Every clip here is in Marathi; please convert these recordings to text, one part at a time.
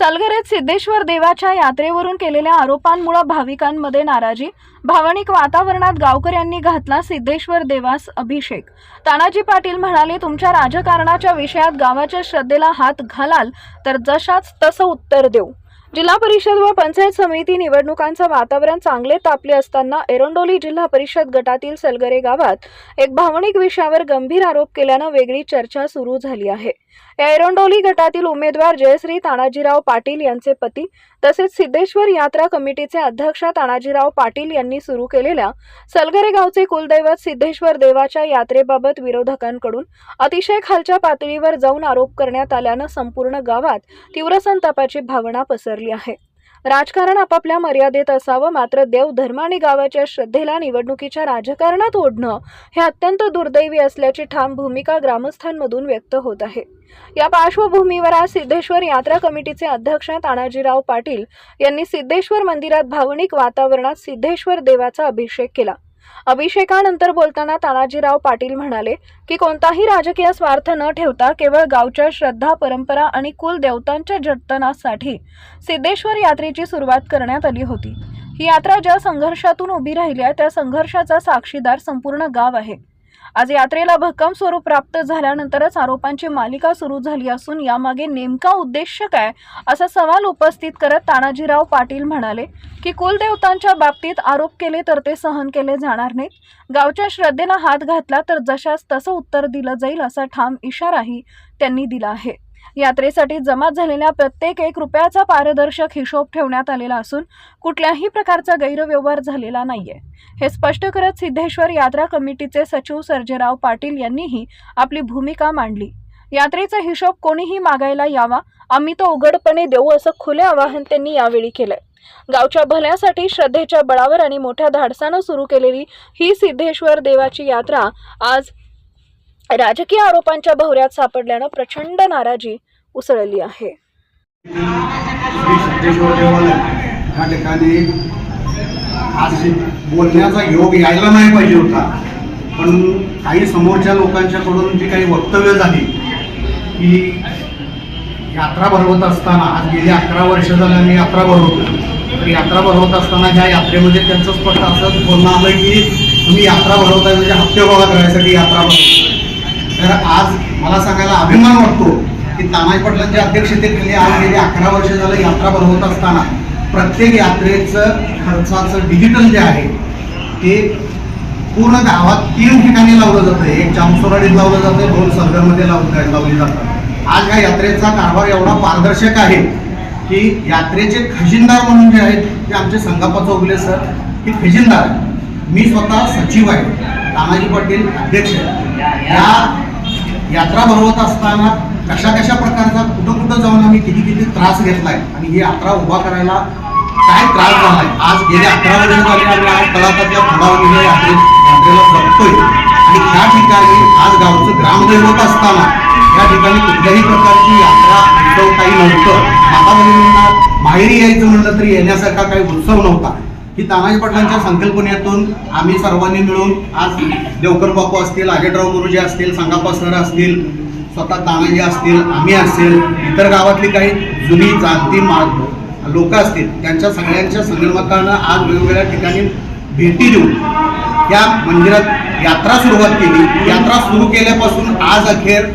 सलगरेत सिद्धेश्वर देवाच्या यात्रेवरून केलेल्या आरोपांमुळे भाविकांमध्ये नाराजी। भावनिक वातावरणात गावकऱ्यांनी घातला सिद्धेश्वर देवास अभिषेक। तानाजी पाटील म्हणाले, तुमच्या राजकारणाच्या विषयात गावाच्या श्रद्धेला हात घालाल तर जशाच तसं उत्तर देऊ। जिल्हा परिषद व पंचायत समिती निवडणुकांचं वातावरण चांगले तापले असताना एरंडोली जिल्हा परिषद गटातील सलगरे गावात एक भावनिक विषयावर गंभीर आरोप केल्यानं वेगळी चर्चा सुरू झाली आहे। या एरंडोली गटातील उमेदवार जयश्री तानाजीराव पाटील यांचे पती तसेच सिद्धेश्वर यात्रा कमिटीचे अध्यक्ष तानाजीराव पाटील यांनी सुरू केलेल्या सलगरे गावचे कुलदैवत सिद्धेश्वर देवाच्या यात्रेबाबत विरोधकांकडून अतिशय खालच्या पातळीवर जाऊन आरोप करण्यात आल्यानं संपूर्ण गावात तीव्र संतापाची भावना पसरली आहे। राजकारण आपापल्या मर्यादेत असावं, मात्र देव धर्म आणि गावाच्या श्रद्धेला निवडणुकीच्या राजकारणात ओढणं हे अत्यंत दुर्दैवी असल्याची ठाम भूमिका ग्रामस्थांमधून व्यक्त होत आहे। या पार्श्वभूमीवर आज सिद्धेश्वर यात्रा कमिटीचे अध्यक्ष तानाजीराव पाटील यांनी सिद्धेश्वर मंदिरात भावनिक वातावरणात सिद्धेश्वर देवाचा अभिषेक केला। अभिषेकानंतर बोलताना तानाजीराव पाटील म्हणाले की कोणताही राजकीय स्वार्थ न ठेवता केवळ गावच्या श्रद्धा, परंपरा आणि कुलदेवतांच्या जतनासाठी सिद्धेश्वर यात्रेची सुरुवात करण्यात आली होती। ही यात्रा ज्या संघर्षातून उभी राहिली आहे त्या संघर्षाचा साक्षीदार संपूर्ण गाव आहे। आज यात्रेला भक्कम स्वरूप प्राप्त झाल्यानंतरच आरोपांची मालिका सुरू झाली असून यामागे नेमका उद्देश काय असा सवाल उपस्थित करत तानाजीराव पाटील म्हणाले की कुलदेवतांच्या बाबतीत आरोप केले तर ते सहन केले जाणार नाहीत। गावच्या श्रद्धेला हात घातला तर जशास तसं उत्तर दिलं जाईल असा ठाम इशाराही त्यांनी दिला आहे। यात्रेसाठी जमा झालेल्या प्रत्येक 1 रुपयाचा पारदर्शक हिशोब ठेवण्यात आलेला असून कुठल्याही प्रकारचा गैरव्यवहार झालेला नाहीये, हे स्पष्ट करत सिद्धेश्वर यात्रा कमिटीचे सचिव सर्जेराव पाटील यांनीही आपली भूमिका मांडली। यात्रेचा हिशोब कोणीही मागायला यावा, आम्ही तो उघडपणे देऊ असं खुले आवाहन त्यांनी यावेळी केलंय। गावच्या भल्यासाठी श्रद्धेच्या बळावर आणि मोठ्या धाडसानं सुरू केलेली ही सिद्धेश्वर देवाची यात्रा आज राजकीय आरोपांच्या भोवऱ्यात सापडल्यानं प्रचंड नाराजी उसळली आहे। श्री सिद्धेश्वर देवालय या ठिकाणी आज बोलण्याचा योग यायला नाही पाहिजे होता, पण काही समोरच्या लोकांच्याकडून जी काही वक्तव्य झाली की यात्रा भरवत असताना, आज गेली 11 वर्ष झाली आम्ही यात्रा भरवतो, तर यात्रा भरवत असताना ह्या यात्रेमध्ये त्यांचं स्पष्ट असं बोलणं आलं की तुम्ही यात्रा भरवताय म्हणजे हप्ते गोळा करायसाठी यात्रा भरवतो। तर आज मला सांगायला अभिमान वाटतो की तानाजी पाटलांच्या अध्यक्षतेखाली आज गेली 11 वर्ष झालं यात्रा भरवत असताना प्रत्येक यात्रेचं खर्चाचं डिजिटल जे आहे ते पूर्ण गावात 3 ठिकाणी लावलं जातं। एक जामसोराडीत लावलं जातं, 2 सलगरमध्ये लावली जातात। आज ह्या यात्रेचा कारभार एवढा पारदर्शक आहे की यात्रेचे खजिनदार म्हणून जे आहेत ते आमचे संगाप्पा चौगुले सर हे खजिनदार आहे। मी स्वतः सचिव आहे, तानाजी पाटील अध्यक्ष। या यात्रा भरवत असताना कशा प्रकारचा कुठं जाऊन आम्ही किती त्रास घेतलाय आणि ही यात्रा उभा करायला काय त्रास झालाय। आज गेले 11 वर्ष झाले आम्ही आज तळातातल्या फुलावलेल्या यात्रेला जपतोय आणि त्या ठिकाणी आज गावचं ग्रामदैवत असताना या ठिकाणी कुठल्याही प्रकारची यात्रा उत्सव काही नव्हतं। माता बहिणींना माहेरी यायचं म्हणलं तरी येण्यासारखा काही उत्सव नव्हता। ही तानाजी पाटलांच्या संकल्पनेतून आम्ही सर्वांनी मिळून आज देवकर बापू असतील, आगेटराव गुरुजी असतील, संगाप्पा सर असतील, स्वतः तानाजी असतील, आम्ही असेल, इतर गावातली काही जुनी जाणती लोक असतील, त्यांच्या सगळ्यांच्या संगणकानं आज वेगवेगळ्या ठिकाणी भेटी देऊन या मंदिरात यात्रा सुरुवात केली। यात्रा सुरू केल्यापासून आज अखेर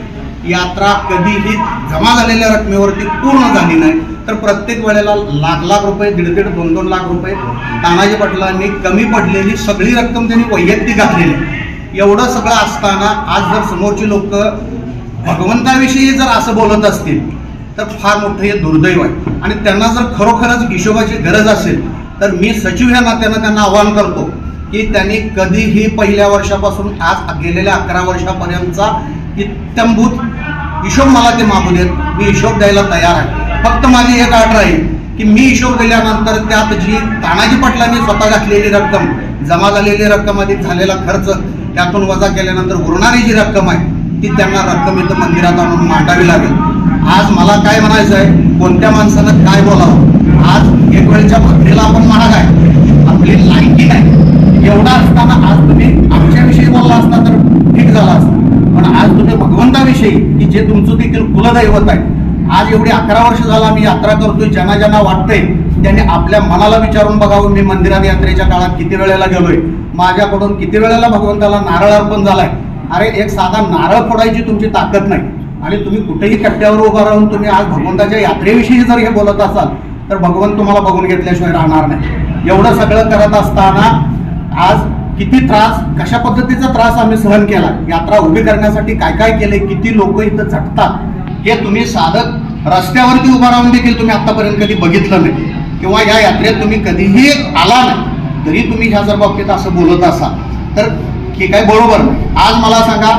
यात्रा कधीही जमा झालेल्या रकमेवरती पूर्ण झाली नाही, तर प्रत्येक वेळेला लाख रुपये, 1.5 - 2 लाख रुपये तानाजी पाटलांनी कमी पडलेली सगळी रक्कम त्यांनी वैयक्तिक घातलेली। एवढं सगळं असताना आज जर समोरची लोक भगवंताविषयी जर असं बोलत असतील तर फार मोठं हे दुर्दैव आहे आणि त्यांना जर खरोखरच हिशोबाची गरज असेल तर मी सचिव ह्या नात्यानं त्यांना आवाहन करतो की त्यांनी कधीही पहिल्या वर्षापासून आज गेलेल्या 11 वर्षापर्यंतचा इत्थंभूत हिशोब मला ते मागू देत, मी हिशोब द्यायला तयार आहे। फक्त माझी एक अट राहील की मी हिशोब दिल्यानंतर त्यात जी तानाजी पाटलांनी स्वतः घातलेली रक्कम, जमा झालेली रक्कम अधिक झालेला खर्च त्यातून वजा केल्यानंतर उरणारी जी रक्कम आहे ती त्यांना रक्कम इथं मंदिरात आणून मांडावी लागेल। आज मला काय म्हणायचं आहे, कोणत्या माणसानं काय बोलावं, आज एक वेळच्या भक्तीला आपण महाग आहे, आपली लायकी नाही। एवढा असताना आज तुम्ही आमच्याविषयी बोलला असता तर ठीक झाला असता, पण आज तुम्ही भगवंताविषयी की जे तुमचं देखील कुलदैवत आहे आज एवढी 11 वर्ष झाला मी यात्रा करतोय. ज्यांना ज्यांना वाटतंय त्यांनी आपल्या मनाला विचारून बघावं, मी मंदिरात यात्रेच्या काळात किती वेळेला गेलोय, माझ्याकडून किती वेळेला भगवंताला नारळ अर्पण झालाय. अरे एक साधा नारळ फोडायची तुमची ताकद नाही आणि तुम्ही कुठेही कट्ट्यावर उभा राहून तुम्ही आज भगवंताच्या यात्रेविषयी जर हे बोलत असाल तर भगवंत तुम्हाला बघून घेतल्याशिवाय राहणार नाही. एवढं सगळं करत असताना आज किती त्रास, कशा पद्धतीचा त्रास आम्ही सहन केला, यात्रा उभी करण्यासाठी काय काय केले, किती लोक इथं झटतात हे तुम्ही साधक रस्त्यावरती उभा राहून देखील तुम्ही आतापर्यंत कधी बघितलं नाही किंवा या यात्रेत तुम्ही कधीही आला नाही तरी तुम्ही ह्या जर बाबतीत असं बोलत असाल तर हे काही बरोबर नाही. आज मला सांगा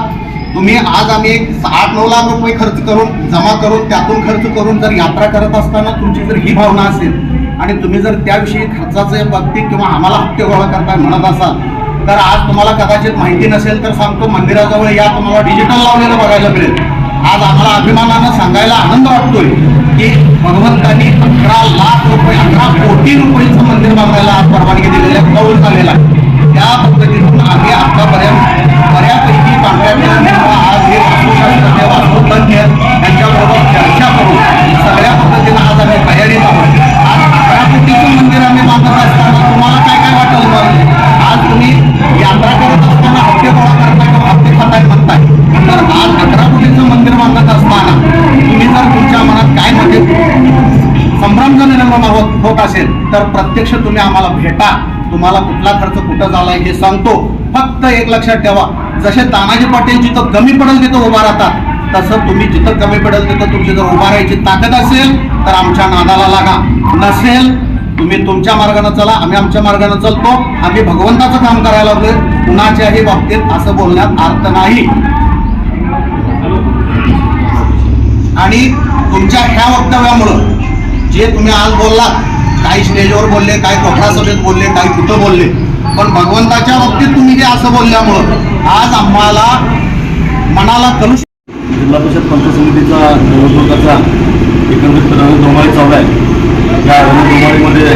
तुम्ही आज आम्ही एक 8-9 लाख रुपये खर्च करून जमा करून त्यातून खर्च करून जर यात्रा करत असताना तुमची जर ही भावना असेल आणि तुम्ही जर त्याविषयी खर्चाच्या बाबतीत किंवा आम्हाला हप्ते गोळा करताय म्हणत असाल तर आज तुम्हाला कदाचित माहिती नसेल तर सांगतो, मंदिराजवळ या तुम्हाला डिजिटल लावलेलं बघायला मिळेल. आज आम्हाला अभिमानानं सांगायला आनंद वाटतोय की भगवंतांनी 11 लाख रुपये 11 कोटी रुपयेचं मंदिर बांधायला आज परवानगी दिलेल्या कौल झालेला आहे. त्या पद्धतीतून आम्ही आतापर्यंत बऱ्यापैकी कॉन्ट्रॅक्टर आज हे वास्तुशास्त्र देवा तज्ञ यांच्याबरोबर चर्चा करून सगळ्या पद्धतीनं आज आम्ही तयारीत आहोत. आज 11 कोटीचं मंदिर आम्ही बांधत असताना तुम्हाला काय काय वाटेल मग? आज तुम्ही यात्रा करत असताना हप्ते गोळा करताय किंवा हप्ते खाताय म्हणताय, तर आज 11 कोटीचं मंदिर बांधत असताना तुम्ही जर तुमच्या मनात काय म्हणजे संभ्रम जर निर्माण होत असेल तर प्रत्यक्ष तुम्ही आम्हाला भेटा. तुम्हाला कुठला खर्च कुठं झालाय हे सांगतो. फक्त एक लक्षात ठेवा, जसे तानाजी पाटील जिथं कमी पडेल तिथं उभा राहतात तसं तुम्ही जिथं कमी पडेल तिथं तुमची जर उभा राहायची ताकद असेल तर आमच्या नादाला लागा, नसेल तुम्ही तुमच्या मार्गाने चला, आम्ही आमच्या मार्गाने चालतो. आम्ही भगवंताचं काम करायला लागलोय. कुणाच्याही बाबतीत असं बोलण्यात अर्थ नाही. आणि तुमच्या ह्या वक्तव्यामुळं जे तुम्ही आज बोललात, काही स्टेजवर बोलले, काही कोपरा सभेत बोलले, काही कुठं बोलले, पण भगवंताच्या बाबतीत तुम्ही जे असं बोलल्यामुळं आज आम्हाला मनाला कलुष. जिल्हा परिषद पंचायत समितीचा निवडणुकाचा एकंदरीत रणधुमाळी चालू आहे. या रणधुमाळीमध्ये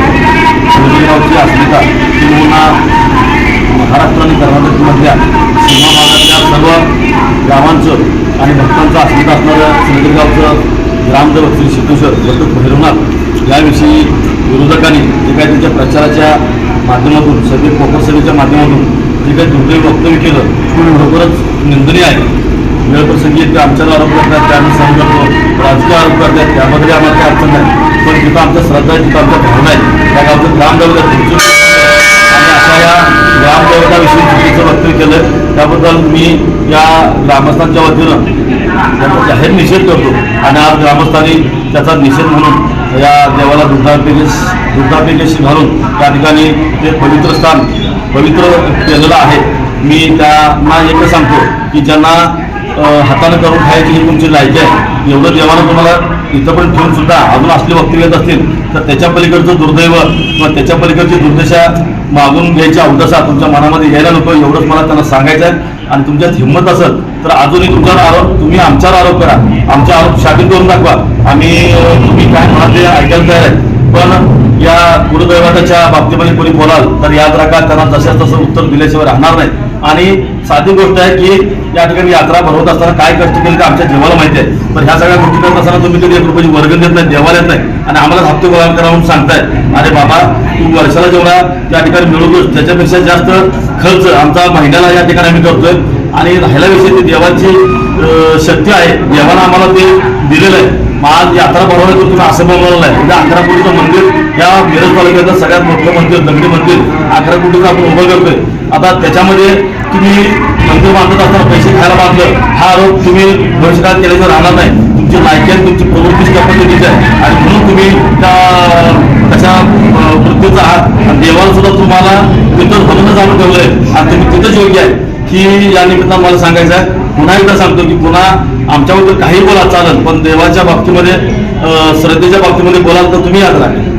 गावची अस्मिता किंवा महाराष्ट्र आणि कर्नाटकमधल्या सीमा भागातल्या सर्व गावांचं आणि भक्तांचं अस्मिता असणारं सिंदखेडगावचं ग्रामदेवत श्री सिद्धेश्वर दत्त भैरवनाथ याविषयी विरोधकांनी जे काही त्यांच्या प्रचाराच्या माध्यमातून सगळे पोकरसभेच्या माध्यमातून जे काही दुर्दैव वक्तव्य केलं ते बरोबरच निंदनीय आहे. वेळप्रसंगी ते आमच्यावर आरोप करतात, ते आम्ही सहन करतो, राजकीय आरोप करतात, त्यामध्ये आम्हाला काही अडचण नाही. पण जिथं आमच्या श्रद्धा आहे, जिथं आमच्या भावना आहे, त्या गावचं ग्रामदेवत आहे आणि अशा या ग्रामदेवताविषयी चुकीचं वक्तव्य केलं त्याबद्दल मी या ग्रामस्थांच्या वतीनं त्यांचा जाहीर निषेध करतो. आणि आज ग्रामस्थांनी त्याचा निषेध म्हणून या देवाला दुर्धापिकेशी घालून त्या ठिकाणी ते पवित्र स्थान पवित्र केलेलं आहे. मी त्यांना एकच सांगतो की ज्यांना हातानं करून खायची ही तुमची लायकी आहे, एवढं देवानं तुम्हाला इथं पण ठेवून सुद्धा अजून असले वक्तव्य येत असतील तर त्याच्या पलीकडचं दुर्दैव किंवा त्याच्या पलीकडची दुर्दशा मागून घ्यायची अवदशा तुमच्या मनामध्ये यायला नको, एवढंच मला त्यांना सांगायचं आहे. आणि तुमच्यात हिंमत असेल तर अजूनही तुमच्यावर आरोप, तुम्ही आमच्यावर आरोप करा, आमचे आरोप शाबित करून दाखवा. आम्ही तुम्ही काय म्हणाल ते ऐकायला तयार आहे. पण या गुरुदैवताच्या बाबतीमध्ये कोणी बोलाल तर याद राखा, त्यांना जशाच तसं उत्तर दिल्याशिवाय राहणार नाही. आणि साधी गोष्ट आहे की या ठिकाणी यात्रा भरवत असताना काय कष्ट केले ते आमच्या देवाला माहिती आहे. पण ह्या सगळ्या गोष्टी करत असताना तुम्ही कधी 1 रुपयाची वर्गण देत नाही, देवाला येत नाही आणि आम्हाला हप्ते गोळा करा म्हणून सांगताय. अरे बाबा, तू वर्षाला जेवढा त्या ठिकाणी मिळवतोस त्याच्यापेक्षा जास्त खर्च आमचा महिन्याला या ठिकाणी आम्ही करतोय. आणि राहिला विषय ती देवाची शक्ती आहे, देवानं आम्हाला ते दिलेलं आहे. आज यात्रा भरवण्याचं तुम्ही असं बनवलेलं आहे म्हणजे 11 कोटीचं मंदिर या मिरज तालुक्यातलं सगळ्यात मोठं मंदिर, दगडी मंदिर 11 कोटीचं आपण उभं करतोय. आता त्याच्यामध्ये तुम्ही मंदिर बांधत असताना पैसे खायला बांधलं हा आरोप तुम्ही भविष्यकाळात केल्याशिवाय राहणार नाही. तुमची लायकी आहे, तुमची प्रवृत्ती त्या पद्धतीची आहे आणि म्हणून तुम्ही त्याच्या वृत्तीचा आहात. आणि देवाला सुद्धा तुम्हाला तिथं म्हणूनच आणून ठेवलंय आणि तुम्ही तिथंच योग्य आहे की या निमित्तानं मला सांगायचं आहे. पुन्हा एकदा सांगतो की पुन्हा आमच्याबद्दल काही बोला चालेल, पण देवाच्या बाबतीमध्ये श्रद्धेच्या बाबतीमध्ये बोलाल तर तुम्ही याद राहा.